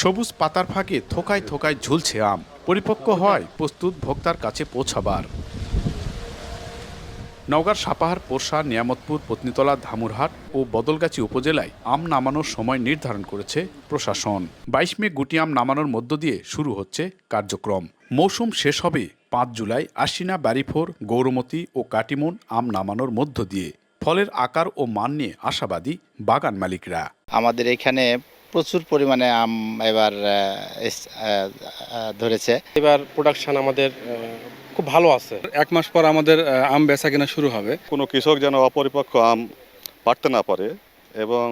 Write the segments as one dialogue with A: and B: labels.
A: সবুজ পাতার ফাঁকে থোকায় থোকায় ঝুলছে আম, পরিপক্ক হয় প্রস্তুত ভোক্তার কাছে পৌঁছাবার। নওগাঁর সাপাহার, পোরশা, নিয়ামতপুর, পত্নীতলা, ধামুরহাট ও বদলগাছী উপজেলায় আম নামানোর সময় নির্ধারণ করেছে প্রশাসন। ২২ মে গুটি আম নামানোর মধ্য দিয়ে শুরু হচ্ছে কার্যক্রম। মৌসুম শেষ হবে ৫ জুলাই আশিনা, বাড়িফোর, গৌরমতি ও কাটিমন আম নামানোর মধ্য দিয়ে। ফলের আকার ও মান নিয়ে আশাবাদী বাগান মালিকরা।
B: আমাদের এখানে প্রচুর পরিমাণে আম এবার ধরেছে।
C: এবার প্রোডাকশন আমাদের খুব ভালো আছে।
D: ১ মাস পর আমাদের আম বেচা কেনা শুরু হবে।
E: কোনো কৃষক যেন অপরিপক্ক আম পাড়তে না পারে এবং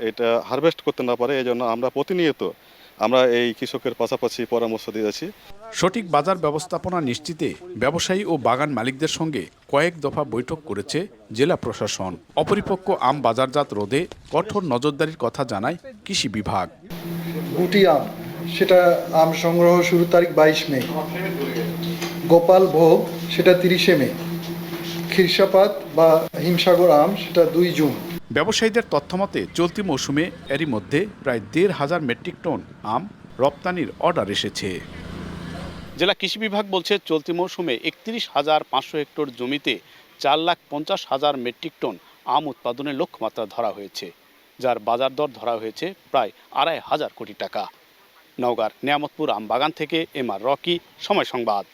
E: এটা হারভেস্ট করতে না পারে, এই জন্য আমরা প্রতিনিয়ত এই কৃষকের পাশাপাশি পরামর্শ দিয়েছি।
A: সঠিক বাজার ব্যবস্থাপনা নিশ্চিতে ব্যবসায়ী ও বাগান মালিকদের সঙ্গে কয়েক দফা বৈঠক করেছে জেলা প্রশাসন। অপরিপক্ক আম বাজারজাত রোধে কঠোর নজরদারির কথা জানায় কৃষি বিভাগ।
F: গুটি আম, সেটা আম সংগ্রহ শুরু তারিখ ২২ মে, গোপাল ভোগ সেটা ৩০ মে, খিরসাপাত বা হিমসাগর আম সেটা ২ জুন।
A: ব্যবসায়ীদের তথ্যমতে চলতি মৌসুমে এরই মধ্যে প্রায় ১,৫০০ মেট্রিক টন আম রপ্তানির অর্ডার এসেছে। জেলা কৃষি বিভাগ বলছে চলতি মৌসুমে ৩১,৫০০ হেক্টর জমিতে ৪,৫০,০০০ মেট্রিক টন আম উৎপাদনের লক্ষ্যমাত্রা ধরা হয়েছে, যার বাজার দর ধরা হয়েছে প্রায় ২,৫০০ কোটি টাকা। নওগাঁর নিয়ামতপুর আম বাগান থেকে এম আর রকি, সময় সংবাদ।